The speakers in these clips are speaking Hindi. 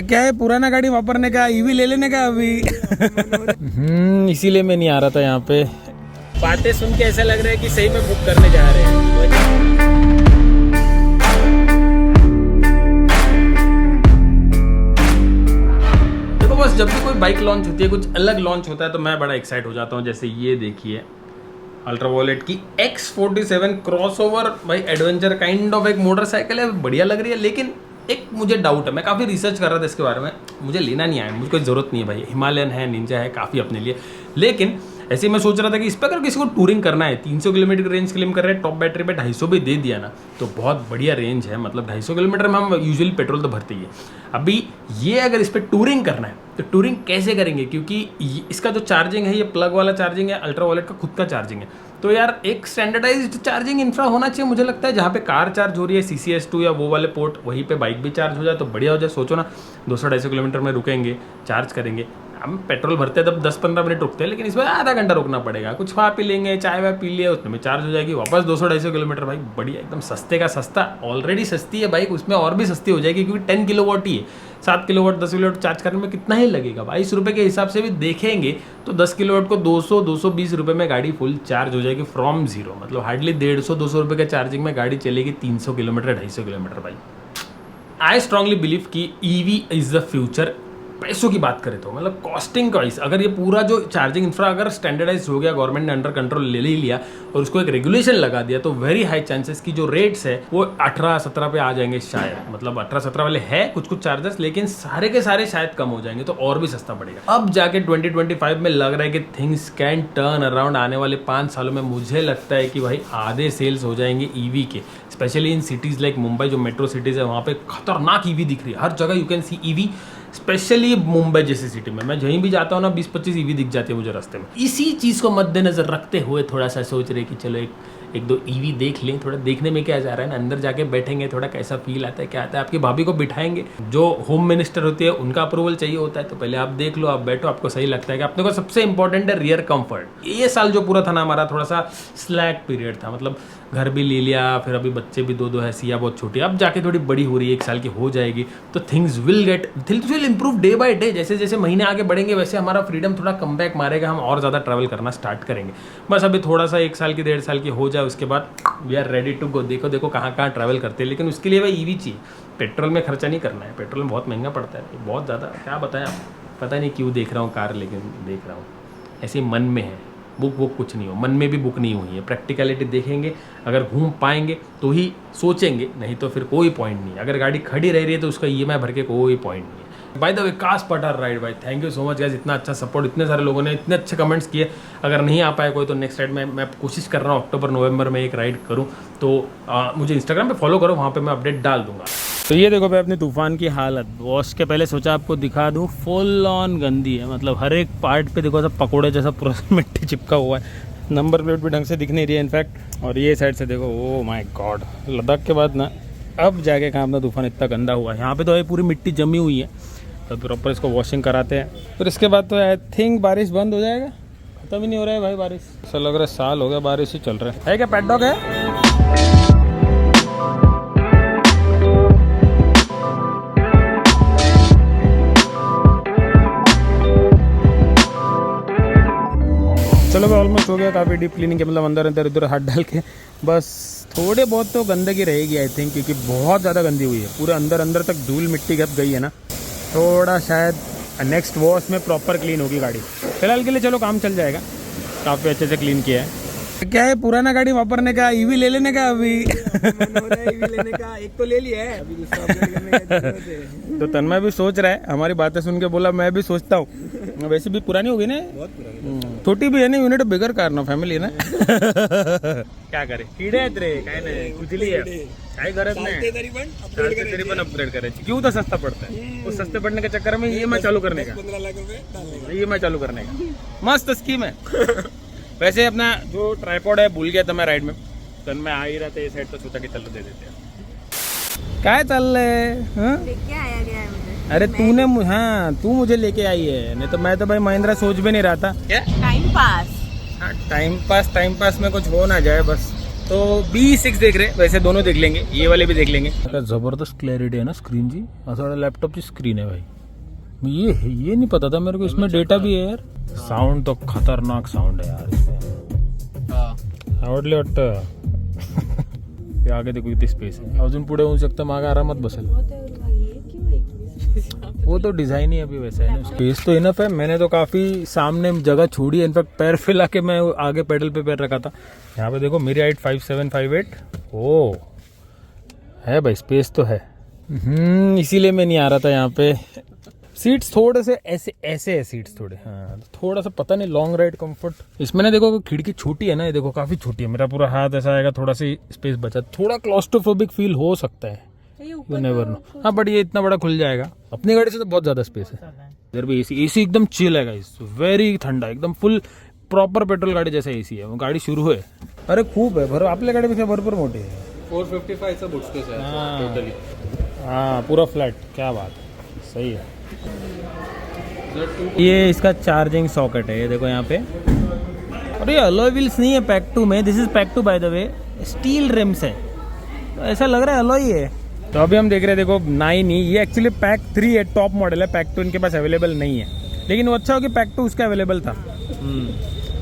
क्या है, पुराना गाड़ी वापरने का, ईवी ले लेने का अभी। इसीलिए मैं नहीं आ रहा था यहाँ पे। बातें सुन के ऐसा लग रहा है कि सही में बुक करने जा रहे हैं। देखो बस, जब भी कोई बाइक लॉन्च होती है, कुछ अलग लॉन्च होता है, तो मैं बड़ा एक्साइट हो जाता हूँ। जैसे ये देखिए, अल्ट्रावॉयलेट की X47 क्रॉसओवर। भाई एडवेंचर काइंड ऑफ एक मोटरसाइकिल है, बढ़िया लग रही है। लेकिन एक मुझे डाउट है, मैं काफ़ी रिसर्च कर रहा था इसके बारे में, मुझे लेना नहीं आया, मुझे कोई ज़रूरत नहीं है भाई। हिमालयन है, निंजा है, काफ़ी अपने लिए। लेकिन ऐसे मैं सोच रहा था कि इस पर अगर किसी को टूरिंग करना है, 300 किलोमीटर की रेंज क्लेम कर रहे हैं, टॉप बैटरी पे 250 भी दे दिया ना, तो बहुत बढ़िया रेंज है। मतलब 250 किलोमीटर में हम यूजुअली पेट्रोल तो भरते ही है। अभी ये अगर इस पर टूरिंग करना है तो टूरिंग कैसे करेंगे, क्योंकि इसका जो चार्जिंग है, ये प्लग वाला चार्जिंग है, अल्ट्रा वॉलेट का खुद का चार्जिंग है। तो यार एक स्टैंडर्डाइज्ड चार्जिंग इंफ्रा होना चाहिए मुझे लगता है, जहाँ पे कार चार्ज हो रही है CCS2 या वो वाले पोर्ट, वहीं पे बाइक भी चार्ज हो जाए तो बढ़िया हो जाए। सोचो ना, 200-250 किलोमीटर में रुकेंगे, चार्ज करेंगे। हम पेट्रोल भरते हैं तब 10-15 मिनट रुकते हैं, लेकिन इसमें आधा घंटा रुकना पड़ेगा। कुछ खा पी लेंगे, चाय वाय पी लिया, उसमें चार्ज हो जाएगी, वापस 200-250 किलोमीटर। भाई बढ़िया, एकदम सस्ते का सस्ता। ऑलरेडी सस्ती है बाइक, उसमें और भी सस्ती हो जाएगी, क्योंकि 10 किलोवाट ही है। 7 किलोवाट 10 किलोवाट चार्ज करने में कितना ही लगेगा? 22 रुपये के हिसाब से भी देखेंगे तो 10 किलोवाट को 200-220 रुपये में गाड़ी फुल चार्ज हो जाएगी फ्रॉम जीरो। मतलब हार्डली 150-200 रुपये के चार्जिंग में गाड़ी चलेगी 300 किलोमीटर 250 किलोमीटर। भाई आई स्ट्रांगली बिलीव कि EV इज़ द फ्यूचर। पैसों की बात करें तो मतलब कॉस्टिंग वाइज, अगर ये पूरा जो चार्जिंग इंफ्रा अगर स्टैंडर्डाइज हो गया, गवर्नमेंट ने अंडर कंट्रोल ले लिया और उसको एक रेगुलेशन लगा दिया, तो वेरी हाई चांसेस की जो रेट्स है वो 18-17 पे आ जाएंगे शायद। मतलब 18-17 वाले है कुछ कुछ चार्जेस, लेकिन सारे के सारे शायद कम हो जाएंगे, तो और भी सस्ता पड़ेगा। अब जाके 2025 में लग रहा है कि थिंग्स कैन टर्न अराउंड। आने वाले 5 सालों में मुझे लगता है कि भाई आधे सेल्स हो जाएंगे EV के, specially in cities like Mumbai, जो मेट्रो सिटीज़ है वहाँ पे खतरनाक EV दिख रही है। हर जगह you can see EV, specially Mumbai जैसी सिटी में। मैं जहीं भी जाता हूँ ना, 20-25 EV दिख जाती है मुझे रास्ते में। इसी चीज़ को मद्देनजर रखते हुए थोड़ा सा सोच रहे कि चलो एक दो EV देख लें। थोड़ा देखने में क्या जा रहा है ना, अंदर जाके बैठेंगे, थोड़ा कैसा फील आता है, क्या आता है। आपकी भाभी को बिठाएंगे, जो होम मिनिस्टर होती है उनका अप्रूवल चाहिए होता है, तो पहले आप देख लो, आप बैठो, आपको सही लगता है कि अपने को सबसे इंपॉर्टेंट है रियर कंफर्ट। ये साल जो पूरा था ना हमारा, थोड़ा सा स्लैक पीरियड था। मतलब घर भी ले लिया, फिर अभी बच्चे भी 2 है, सिया बहुत छोटी, अब जाके थोड़ी बड़ी हो रही है, 1 साल की हो जाएगी, तो things will improve day by day. जैसे जैसे महीने आगे बढ़ेंगे वैसे हमारा फ्रीडम थोड़ा कम बैक मारेगा, हम और ज़्यादा ट्रैवल करना स्टार्ट करेंगे। बस अभी थोड़ा सा 1 साल की 1.5 साल की हो जाए, उसके बाद we are ready to go. देखो कहाँ कहाँ ट्रैवल करते हैं, लेकिन उसके लिए भाई EV चाहिए। पेट्रोल में खर्चा नहीं करना है, पेट्रोल में बहुत महंगा पड़ता है, बहुत ज़्यादा। क्या बताएं आप, पता नहीं क्यों देख रहा हूँ कार, लेकिन देख रहा हूँ ऐसे मन में है। बुक कुछ नहीं हो, मन में भी बुक नहीं हुई है। प्रैक्टिकलिटी देखेंगे, अगर घूम पाएंगे तो ही सोचेंगे, नहीं तो फिर कोई पॉइंट नहीं। अगर गाड़ी खड़ी रह रही है तो उसका EMI भर के कोई पॉइंट नहीं है। बाय द वे, काश पठार राइड भाई, thank you so much guys, इतना अच्छा सपोर्ट, इतने सारे लोगों ने इतने अच्छे कमेंट्स किए। अगर नहीं आ पाया कोई तो नेक्स्ट राइड में मैं कोशिश कर रहा हूँ अक्टूबर-नवंबर में एक राइड करूँ, तो मुझे इंस्टाग्राम पे फॉलो करो, वहाँ पे मैं अपडेट डाल दूंगा। तो ये देखो भाई अपने तूफान की हालत, वॉश के पहले सोचा आपको दिखा दूँ, फुल ऑन गंदी है। मतलब हर एक पार्ट पे देखो सब पकोड़े जैसा पूरा मिट्टी चिपका हुआ है, नंबर प्लेट भी ढंग से दिख नहीं रही है इनफैक्ट। और ये साइड से देखो, ओ माय गॉड, लद्दाख के बाद ना अब जाके कहाँ अपना तूफान इतना गंदा हुआ है। यहाँ पे तो ये पूरी मिट्टी जमी हुई है, तो प्रॉपर इसको वॉशिंग कराते हैं, फिर इसके बाद तो आई थिंक बारिश बंद हो जाएगा। खत्म ही नहीं हो रहा है भाई बारिश, ऐसा लग रहा है साल हो गया बारिश ही चल रहा है। क्या पेट डॉग है? चलो भाई ऑलमोस्ट हो गया, काफ़ी डीप क्लीनिंग के, मतलब अंदर इधर हाथ डाल के। बस थोड़े बहुत तो गंदगी रहेगी आई थिंक, क्योंकि बहुत ज़्यादा गंदी हुई है, पूरे अंदर तक धूल मिट्टी गप गई है ना। थोड़ा शायद नेक्स्ट वॉश में प्रॉपर क्लीन होगी गाड़ी। फिलहाल के लिए चलो काम चल जाएगा, काफ़ी अच्छे से क्लीन किया है। क्या है, पुराना गाड़ी वापरने का, EV ले लेने का अभी। EV लेने का, एक तो ले लिया है, अभी दूसरा अपग्रेड करने का जरूरत है। तो तन्मय भी सोच रहा है, हमारी बातें सुन के बोला मैं भी सोचता हूँ। वैसे भी पुरानी होगी ना, बहुत पुरानी, छोटी भी है ना, यूनिट बिगर कार ना, फैमिली है ना। क्या करे, कीड़े आहेत रे, काय नाही, खुजली है, काय गरज नाही, तरी पण अपग्रेड करायची। क्यों तो सस्ता पड़ता है, उस सस्ते पड़ने के चक्कर में EMI चालू करने का, 15 लाख रुपए EMI चालू करने का मस्त स्कीम है। वैसे अपना जो ट्राइपॉड है भूल गया था मैं राइड में, तो मैं आ ही रहा था ये साइड, तो सोचा कि चलो दे देते हैं। क्या चल रहा है? लेके आया गया है मुझे। अरे तूने, हाँ तू मुझे लेके आई है, नहीं तो मैं तो भाई महिंद्रा सोच भी नहीं रहा था। क्या टाइम पास? हाँ टाइम पास में कुछ हो ना जाए बस। तो B6 देख रहे, वैसे दोनों देख लेंगे, ये वाले भी देख लेंगे। जबरदस्त क्लैरिटी है ना स्क्रीन जी, असं लैपटॉप की स्क्रीन है भाई। ये नहीं पता था मेरे को इसमें डेटा भी है यार। साउंड तो खतरनाक साउंड है यार इसमें, आवडले वाटतं। हे आगे देखो किती स्पेस आहे, अजून पुढे होऊ शकतं, मागे आरामात बसेल। वो तो डिजाइन ही अभी वैसा है ना, स्पेस तो इनफ है। मैंने तो काफी सामने जगह छोड़ी है, इनफैक्ट पैर फैला के मैं आगे पेडल पे पैर रखा था। यहाँ पे देखो मेरी हाइट 5758, ओ है भाई, स्पेस तो है। इसीलिए मैं नहीं आ रहा था यहाँ पे। सीट्स थोड़े से ऐसे ऐसे है सीट्स थोड़े, हाँ थोड़ा सा पता नहीं लॉन्ग राइड कंफर्ट। इसमें ना देखो खिड़की छोटी है ना, ये देखो काफी छोटी है, मेरा पूरा हाथ ऐसा आएगा, थोड़ा सी स्पेस बचा, थोड़ा क्लॉस्ट्रोफोबिक फील हो सकता है, यू नेवर नो। हाँ बट ये इतना बड़ा खुल जाएगा, अपनी गाड़ी से तो बहुत ज्यादा स्पेस है। इधर भी एसी एकदम चिल है गाइस, वेरी ठंडा, एकदम फुल प्रॉपर पेट्रोल गाड़ी जैसा एसी है। वो गाड़ी शुरू है, अरे खूप आहे भर, आपल्या गाडीपेक्षा भरपूर मोठी आहे। 455 बूट स्पेस है टोटली। हाँ पूरा फ्लैट, क्या बात है, सही है। ये इसका चार्जिंग सॉकेट है, ये देखो यहाँ पे। और ये अलॉय व्हील्स नहीं है पैक 2 में, this is pack 2 by the way, steel RIMS है, तो ऐसा लग रहा है अलॉय ही है। तो अभी हम देख रहे हैं, देखो 9 ही, ये एक्चुअली पैक 3 है, टॉप मॉडल है, पैक 2 इनके पास अवेलेबल नहीं है, लेकिन वो अच्छा हो कि पैक 2 उसका अवेलेबल था।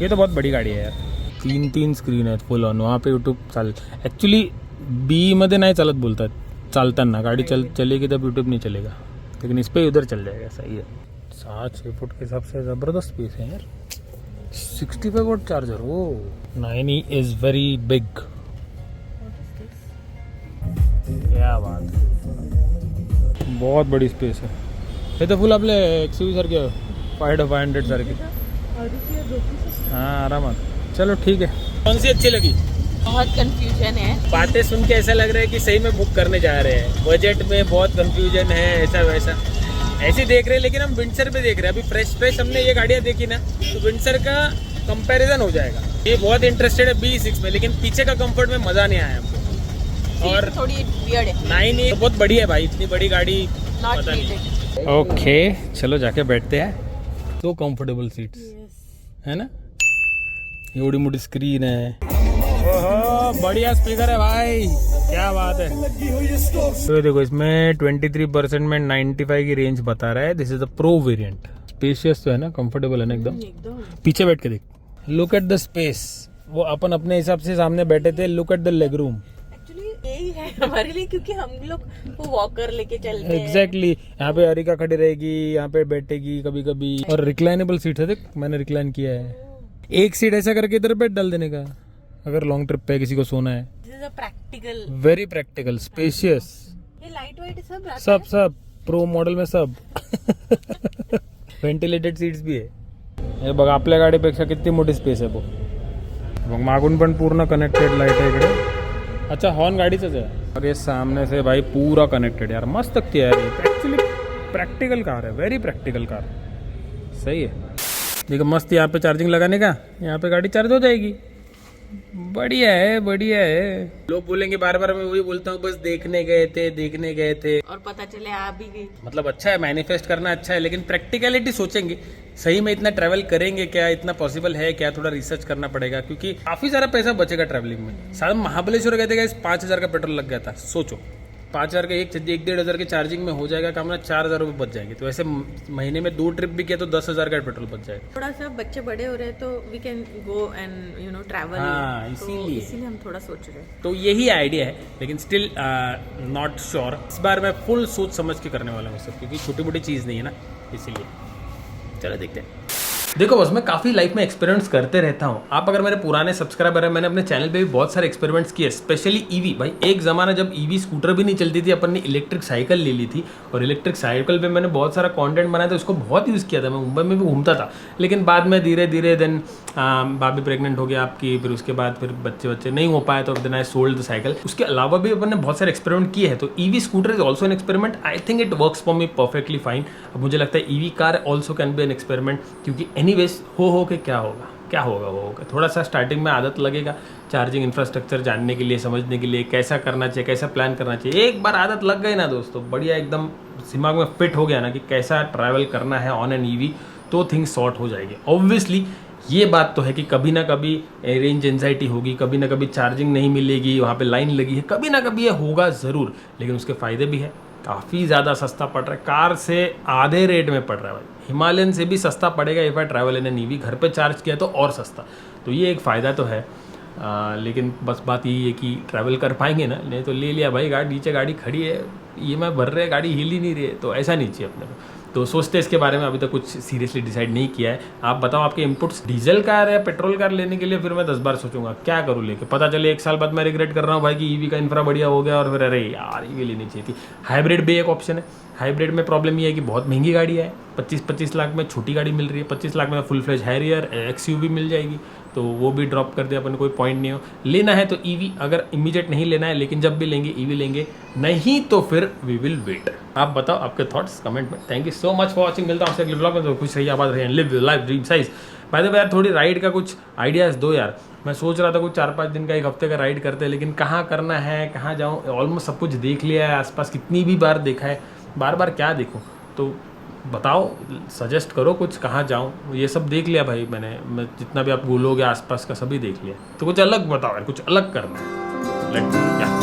ये तो बहुत बड़ी गाड़ी है यार, 3 स्क्रीन है फुल ऑन, वहाँ पे यूट्यूब चाल, एक्चुअली बी मध्ये नहीं चालत बोलतात, चालताना गाड़ी चलेगी तब यूट्यूब नहीं चलेगा, लेकिन इस पे उधर चल जाएगा, सही है। 7-6 फुट के हिसाब से ज़बरदस्त स्पेस है यार। 65 वोट चार्जर, ओ 9 इज वेरी बिग, क्या बात है, बहुत बड़ी स्पेस है। ये तो फुल आपले XUV सारखे 500 सारखे, हाँ आरामात। चलो ठीक है, कौन सी अच्छी लगी? बहुत कंफ्यूजन है, बातें सुन के ऐसा लग रहा है कि सही में बुक करने जा रहे हैं, बजट में बहुत कंफ्यूजन है, ऐसा वैसा ऐसे देख रहे हैं। लेकिन हम विंडसर पे देख रहे हैं, अभी फ्रेश हमने ये गाड़ियाँ देखी ना, तो विंडसर का कंपैरिजन हो जाएगा। ये बहुत इंटरेस्टेड है B6 में, लेकिन पीछे का कंफर्ट में मजा नहीं आया हमको, और थोड़ी वियर्ड है। 9 तो बहुत बड़ी है भाई, इतनी बड़ी गाड़ी नॉट पता नहीं। नीडेड। ओके चलो जाके बैठते हैं, तो कंफर्टेबल सीट्स है ना, एवढी मोठी स्क्रीन है, ओहो बढ़िया स्पीकर है भाई, क्या बात है। तो देखो इसमें 23% में 95 की रेंज बता रहा है, this is the pro variant. Spacious तो है ना, कंफर्टेबल है ना एकदम। पीछे बैठ के देख, लुक एट द स्पेस, वो अपन अपने हिसाब से सामने बैठे थे, look at the leg room. Actually यही है हमारे लिए, क्योंकि हम लोग वो वॉकर लेके चलते हैं। एग्जैक्टली, यहाँ पे अरिका खड़ी रहेगी, यहाँ पे बैठेगी कभी कभी, और रिक्लाइनेबल सीट है, देख मैंने रिक्लाइन किया है। एक सीट ऐसा करके इधर पे डाल देने का, अगर लॉन्ग ट्रिप पे किसी को सोना है। This is a practical, very practical, spacious, ये लाइट वेट सब प्रो मॉडल में सब। व्हेंटिलेटेड सीट्स भी है, हे बघ आपल्या गाडीपेक्षा किती मोठी स्पेस आहे बघ, मागून पण पूर्ण कनेक्टेड लाईट आहे इकडे। अच्छा हॉर्न गाडीचाच आहे, और ये सामने से भाई पूरा कनेक्टेड, यार मस्त लगती है यार, एक्चुअली प्रैक्टिकल कार है, वेरी प्रैक्टिकल कार, सही है। देखो मस्त यहाँ पे चार्जिंग लगाने का, यहाँ पे गाड़ी चार्ज हो जाएगी, बढ़िया है बढ़िया है। लोग बोलेंगे बार बार, मैं वही बोलता हूँ, बस देखने गए थे और पता चले आ भी गई। मतलब अच्छा है, मैनिफेस्ट करना अच्छा है, लेकिन प्रैक्टिकलिटी सोचेंगे, सही में इतना ट्रैवल करेंगे क्या, इतना पॉसिबल है क्या, थोड़ा रिसर्च करना पड़ेगा, क्योंकि काफी सारा पैसा बचेगा ट्रैवलिंग में। सारा महाबलेश्वर गए थे 5,000 का पेट्रोल लग गया था, सोचो 5,000 का 1-1.5 के चार्जिंग में हो जाएगा काम ना, 4,000 रुपये बच जाएंगे। तो ऐसे महीने में 2 ट्रिप भी किया तो 10,000 का पेट्रोल बच जाएगा। थोड़ा सा बच्चे बड़े हो रहे हैं तो we can go and you know travel, हाँ, इसीलिए हम थोड़ा सोच रहे हैं। तो यही आइडिया है, लेकिन स्टिल नॉट श्योर। इस बार मैं फुल सोच समझ के करने वाला हूँ सब, क्योंकि छोटी मोटी चीज़ नहीं है ना, इसीलिए चलो देखते हैं। देखो बस मैं काफ़ी लाइफ में एक्सपेरिमेंट्स करते रहता हूँ। आप अगर मेरे पुराने सब्सक्राइबर हैं, मैंने अपने चैनल पे भी बहुत सारे एक्सपेरिमेंट्स किए, स्पेशली ईवी। भाई एक ज़माना जब ईवी स्कूटर भी नहीं चलती थी, अपन ने इलेक्ट्रिक साइकिल ले ली थी, और इलेक्ट्रिक साइकिल पे मैंने बहुत सारा कंटेंट बनाया था, उसको बहुत यूज़ किया था, मैं मुंबई में भी घूमता था। लेकिन बाद में धीरे धीरे देन भाभी प्रेग्नेंट हो गया आपकी, फिर उसके बाद फिर बच्चे नहीं हो पाए, तो then I sold the cycle. उसके अलावा भी अपन ने बहुत सारे एक्सपेरिमेंट किए हैं, तो EV scooter is also an experiment. I think it works for me perfectly fine. अब मुझे लगता है EV car also can be an experiment, क्योंकि एनीवेज हो के क्या होगा थोड़ा सा स्टार्टिंग में आदत लगेगा, चार्जिंग इंफ्रास्ट्रक्चर जानने के लिए, समझने के लिए, कैसा करना चाहिए, कैसा प्लान करना चाहिए। एक बार आदत लग गई ना दोस्तों, बढ़िया एकदम दिमाग में फिट हो गया ना कि कैसा ट्रैवल करना है ऑन एन ईवी, तो थिंग्स सॉर्ट हो जाएगी। ऑब्वियसली ये बात तो है कि कभी ना कभी रेंज एंजाइटी होगी, कभी ना कभी चार्जिंग नहीं मिलेगी, वहाँ पे लाइन लगी है, कभी ना कभी ये होगा ज़रूर, लेकिन उसके फ़ायदे भी है। काफ़ी ज़्यादा सस्ता पड़ रहा है, कार से आधे रेट में पड़ रहा है भाई, हिमालयन से भी सस्ता पड़ेगा if I travel in an EV, घर पे चार्ज किया तो और सस्ता, तो ये एक फ़ायदा तो है। लेकिन बस बात यही है कि ट्रैवल कर पाएंगे ना, नहीं तो ले लिया भाई गाड़ी, नीचे गाड़ी खड़ी है, EMI भर रहे, गाड़ी हिल ही नहीं रही है, तो ऐसा नहीं चाहिए अपने को। तो सोचते इसके बारे में अभी तक कुछ सीरियसली डिसाइड नहीं किया है। आप बताओ आपके इनपुट्स, डीजल कार है पेट्रोल कार लेने के लिए, फिर मैं 10 बार सोचूंगा क्या करूँ लेके, पता चले 1 साल बाद मैं रिग्रेट कर रहा हूँ भाई कि ईवी का इंफ्रा बढ़िया हो गया और फिर अरे यार ईवी लेनी चाहिए थी। हाइब्रिड भी एक ऑप्शन है। हाइब्रिड में प्रॉब्लम ये है कि बहुत महंगी गाड़ी है, 25 लाख में छोटी गाड़ी मिल रही है, 25 लाख में फुल फ्लेज हैरियर XUV मिल जाएगी, तो वो भी ड्रॉप कर दे अपन, कोई पॉइंट नहीं हो। लेना है तो ईवी, अगर इमीडिएट नहीं लेना है, लेकिन जब भी लेंगे ईवी लेंगे, नहीं तो फिर वी विल वेट। आप बताओ आपके थॉट्स कमेंट में। Thank you so much for watching, मिलता हूँ आपसे अगले ब्लॉग में, तो खुश रहिए, आबाद रहिए, live life dream size. By the way यार, थोड़ी राइड का कुछ आइडियाज़ दो यार, मैं सोच रहा था कुछ 4-5 दिन का, 1 हफ्ते का राइड करते हैं, लेकिन कहाँ करना है, कहाँ जाऊँ, ऑलमोस्ट सब कुछ देख लिया है, आसपास कितनी भी बार देखा है, बार बार क्या देखूँ, तो बताओ, सजेस्ट करो कुछ, कहाँ जाऊँ। ये सब देख लिया भाई मैं जितना भी आप बोलोगे आसपास का सभी देख लिया, तो कुछ अलग बताओ यार, कुछ अलग करना है।